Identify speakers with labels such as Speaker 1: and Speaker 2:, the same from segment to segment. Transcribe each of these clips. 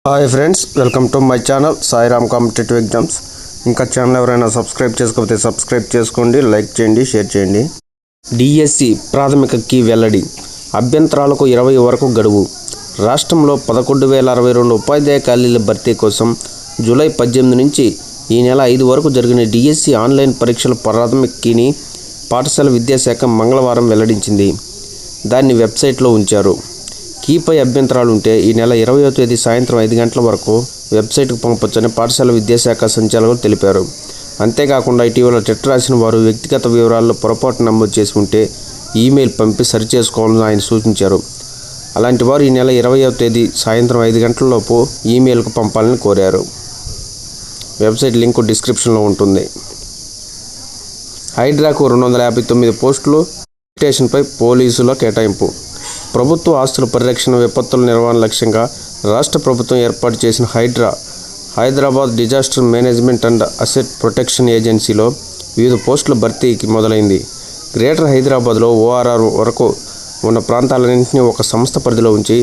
Speaker 1: Hi friends, welcome to my channel Sairam competitive exams. ఇంకా channel ఎవరైనా subscribe చేసుకోకపోతే subscribe చేసుకోండి, లైక్ చేయండి, షేర్ చేయండి. డిఎస్సి ప్రాథమిక కీ వెల్లడి. అభ్యంతరాలకు 20 వరకు గడువు. రాష్ట్రంలో 11,062 ఉపాధ్యాయ ఖాళీల భర్తీ కోసం జూలై 18 నుంచి ఈ నెల 5 వరకు జరిగిన డిఎస్సి ఆన్లైన్ పరీక్షల ప్రాథమిక కీని పాఠశాల విద్యాశాఖ మంగళవారం వెల్లడించింది. దాన్ని వెబ్సైట్లో ఉంచారు. కీపై అభ్యంతరాలు ఉంటే ఈ నెల 20వ తేదీ సాయంత్రం 5 గంటల వరకు వెబ్సైట్కు పంపొచ్చని పాఠశాల విద్యాశాఖ సంచాలకులు తెలిపారు. అంతేకాకుండా ఇటీవల టెట్ రాసిన వారు వ్యక్తిగత వివరాల్లో పొరపాటు నమోదు చేసి ఉంటే ఈమెయిల్ పంపి సరిచేసుకోవాలని ఆయన సూచించారు. అలాంటి వారు ఈ నెల 20వ తేదీ సాయంత్రం 5 గంటలలోపు ఈమెయిల్కు పంపాలని కోరారు. వెబ్సైట్ లింకు డిస్క్రిప్షన్లో ఉంటుంది. హైడ్రాకు 259 పోస్టులు. డిటెన్షన్పై పోలీసుల కేటాయింపు. ప్రభుత్వ ఆస్తుల పరిరక్షణ, విపత్తుల నిర్వహణ లక్ష్యంగా రాష్ట్ర ప్రభుత్వం ఏర్పాటు చేసిన Hyderabad disaster management and asset protection ఏజెన్సీలో వివిధ పోస్టుల భర్తీకి మొదలైంది. గ్రేటర్ హైదరాబాద్లో ORR వరకు ఉన్న ప్రాంతాలన్నింటినీ ఒక సంస్థ పరిధిలో ఉంచి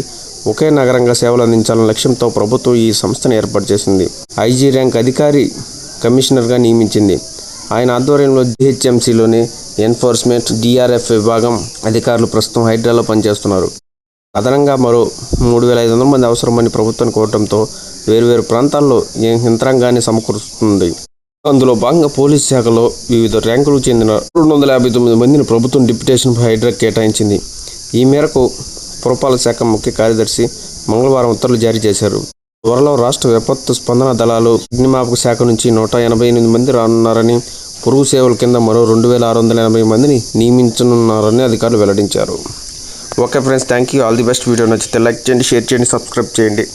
Speaker 1: ఒకే నగరంగా సేవలు అందించాలన్న లక్ష్యంతో ప్రభుత్వం ఈ సంస్థను ఏర్పాటు చేసింది. IG ర్యాంక్ అధికారి కమిషనర్గా నియమించింది. ఆయన ఆధ్వర్యంలో GHMCలోని ఎన్ఫోర్స్మెంట్, DRF విభాగం అధికారులు ప్రస్తుతం హైడ్రాలో పనిచేస్తున్నారు. అదనంగా మరో 3,500 మంది అవసరమని ప్రభుత్వం కోరడంతో వేర్వేరు ప్రాంతాల్లో యంత్రాంగాన్ని సమకూరుస్తుంది. అందులో భాగంగా పోలీసు శాఖలో వివిధ ర్యాంకులకు చెందిన 259 మందిని ప్రభుత్వం డిప్యుటేషన్పై హైడ్రాకు కేటాయించింది. ఈ మేరకు పురపాలక శాఖ ముఖ్య కార్యదర్శి మంగళవారం ఉత్తర్వులు జారీ చేశారు. త్వరలో రాష్ట్ర విపత్తు స్పందన దళాలు, అగ్నిమాపక శాఖ నుంచి 188 మంది రానున్నారని, పొరుగు సేవల కింద మరో 2,680 మందిని నియమించనున్నారని అధికారులు వెల్లడించారు. Okay friends, thank you. All the best. Video నచ్చితే లైక్ చేయండి, షేర్ చేయండి, సబ్స్క్రైబ్ చేయండి.